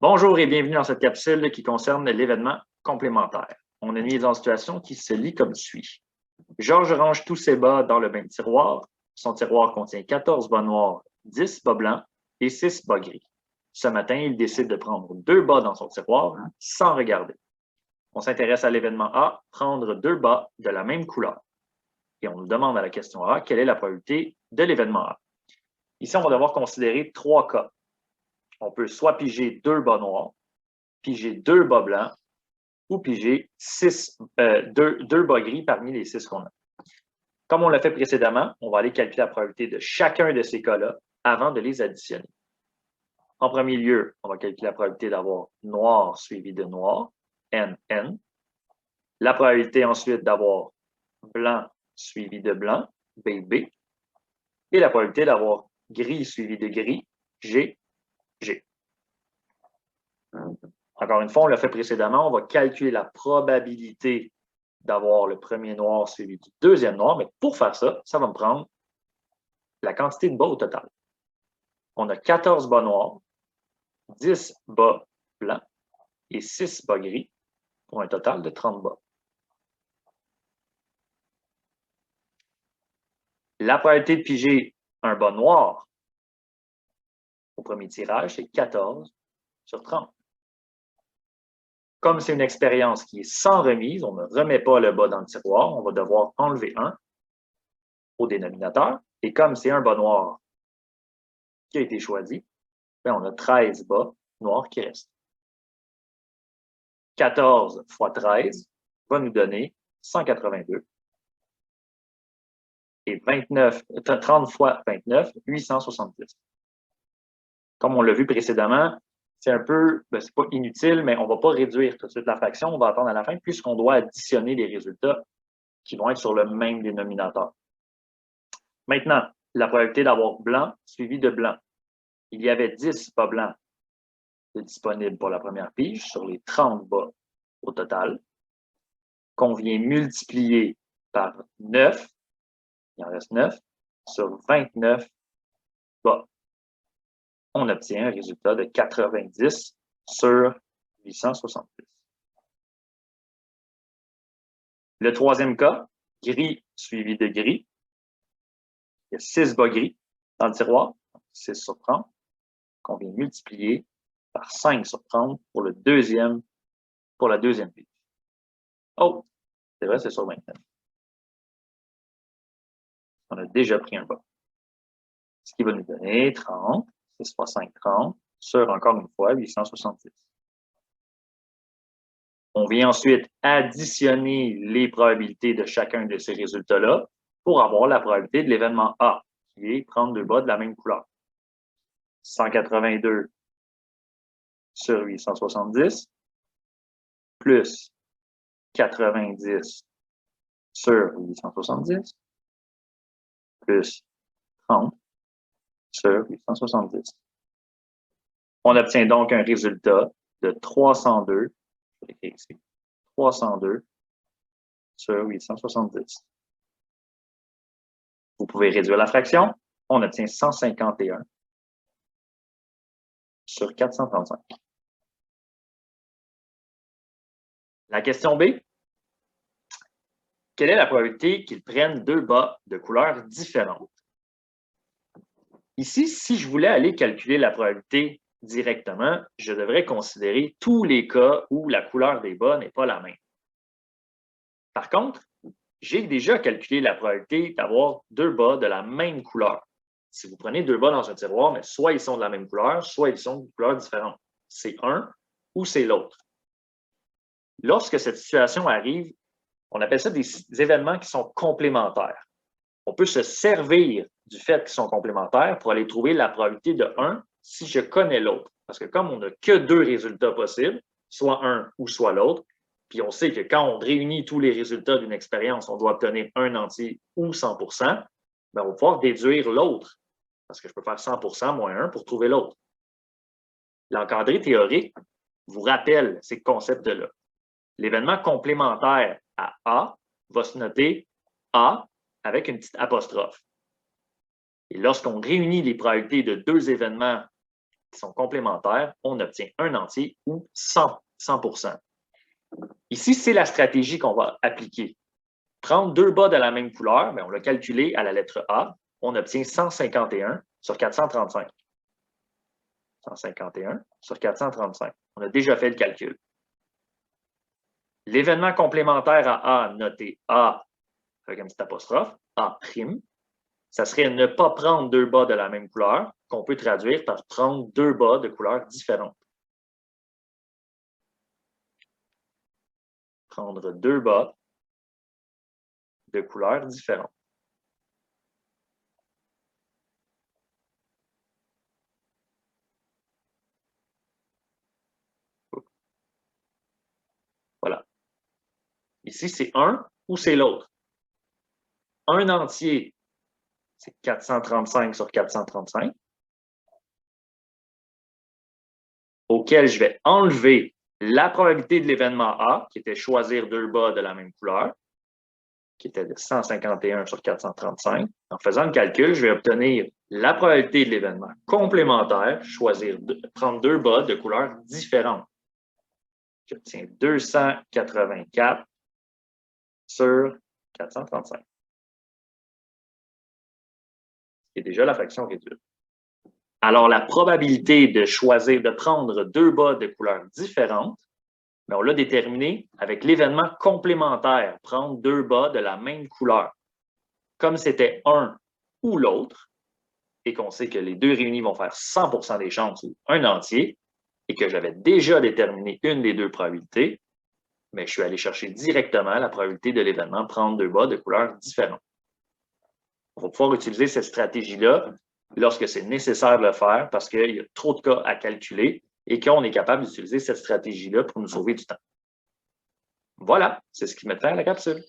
Bonjour et bienvenue dans cette capsule qui concerne l'événement complémentaire. On a une mise en situation qui se lit comme suit. Georges range tous ses bas dans le même tiroir. Son tiroir contient 14 bas noirs, 10 bas blancs et 6 bas gris. Ce matin, il décide de prendre 2 bas dans son tiroir sans regarder. On s'intéresse à l'événement A, prendre 2 bas de la même couleur. Et on nous demande à la question A, quelle est la probabilité de l'événement A? Ici, on va devoir considérer 3 cas. On peut soit piger 2 bas noirs, piger 2 bas blancs ou piger 2 bas gris parmi les 6 qu'on a. Comme on l'a fait précédemment, on va aller calculer la probabilité de chacun de ces cas-là avant de les additionner. En premier lieu, on va calculer la probabilité d'avoir noir suivi de noir, NN. La probabilité ensuite d'avoir blanc suivi de blanc, BB. Et la probabilité d'avoir gris suivi de gris, G. Encore une fois, on l'a fait précédemment, on va calculer la probabilité d'avoir le premier noir suivi du deuxième noir, mais pour faire ça, ça va me prendre la quantité de bas au total. On a 14 bas noirs, 10 bas blancs et 6 bas gris pour un total de 30 bas. La probabilité de piger un bas noir au premier tirage, c'est 14 sur 30. Comme c'est une expérience qui est sans remise, on ne remet pas le bas dans le tiroir, on va devoir enlever 1 au dénominateur. Et comme c'est un bas noir qui a été choisi, on a 13 bas noirs qui restent. 14 fois 13 va nous donner 182. Et 30 fois 29, 870. Comme on l'a vu précédemment, c'est un peu, c'est pas inutile, mais on ne va pas réduire tout de suite la fraction, on va attendre à la fin, puisqu'on doit additionner les résultats qui vont être sur le même dénominateur. Maintenant, la probabilité d'avoir blanc suivi de blanc. Il y avait 10 bas blancs disponibles pour la première pige sur les 30 bas au total, qu'on vient multiplier par 9, il en reste 9, sur 29 bas. On obtient un résultat de 90 sur 870. Le troisième cas, gris suivi de gris. Il y a 6 bas gris dans le tiroir, 6 sur 30, qu'on vient multiplier par 5 sur 30 pour la deuxième pige. Oh, c'est vrai, c'est sur 29. On a déjà pris un bas. Ce qui va nous donner 30, 6 fois 5, 30, sur, encore une fois, 870. On vient ensuite additionner les probabilités de chacun de ces résultats-là pour avoir la probabilité de l'événement A, qui est prendre 2 bas de la même couleur. 182 sur 870, plus 90 sur 870, plus 30 sur 870. On obtient donc un résultat de 302, je vais l'écrire ici, 302 sur 870. Vous pouvez réduire la fraction, on obtient 151 sur 435. La question B, quelle est la probabilité qu'ils prennent 2 bas de couleurs différentes? Ici, si je voulais aller calculer la probabilité directement, je devrais considérer tous les cas où la couleur des bas n'est pas la même. Par contre, j'ai déjà calculé la probabilité d'avoir 2 bas de la même couleur. Si vous prenez 2 bas dans un tiroir, mais soit ils sont de la même couleur, soit ils sont de couleurs différentes. C'est un ou c'est l'autre. Lorsque cette situation arrive, on appelle ça des événements qui sont complémentaires. On peut se servir du fait qu'ils sont complémentaires pour aller trouver la probabilité de 1 si je connais l'autre. Parce que comme on n'a que 2 résultats possibles, soit un ou soit l'autre, puis on sait que quand on réunit tous les résultats d'une expérience, on doit obtenir un entier ou 100%, bien, on va pouvoir déduire l'autre. Parce que je peux faire 100% moins 1 pour trouver l'autre. L'encadré théorique vous rappelle ces concepts-là. L'événement complémentaire à A va se noter A avec une petite apostrophe. Et lorsqu'on réunit les probabilités de 2 événements qui sont complémentaires, on obtient un entier ou 100%. Ici, c'est la stratégie qu'on va appliquer. Prendre deux bas de la même couleur, bien, on l'a calculé à la lettre A, on obtient 151 sur 435. 151 sur 435. On a déjà fait le calcul. L'événement complémentaire à A, noté A avec un petit apostrophe, A', ça serait ne pas prendre deux bas de la même couleur, qu'on peut traduire par prendre deux bas de couleurs différentes. Prendre deux bas de couleurs différentes. Voilà. Ici, c'est un ou c'est l'autre. Un entier, c'est 435 sur 435, auquel je vais enlever la probabilité de l'événement A, qui était choisir deux bas de la même couleur, qui était de 151 sur 435. En faisant le calcul, je vais obtenir la probabilité de l'événement complémentaire, prendre deux bas de couleurs différentes. J'obtiens 284 sur 435. C'est déjà la fraction réduite. Alors, la probabilité de choisir de prendre deux bas de couleurs différentes, on l'a déterminée avec l'événement complémentaire, prendre deux bas de la même couleur. Comme c'était un ou l'autre, et qu'on sait que les deux réunis vont faire 100% des chances ou un entier, et que j'avais déjà déterminé une des deux probabilités, mais je suis allé chercher directement la probabilité de l'événement prendre deux bas de couleurs différentes. On va pouvoir utiliser cette stratégie-là lorsque c'est nécessaire de le faire parce qu'il y a trop de cas à calculer et qu'on est capable d'utiliser cette stratégie-là pour nous sauver du temps. Voilà, c'est ce qui met fin à la capsule.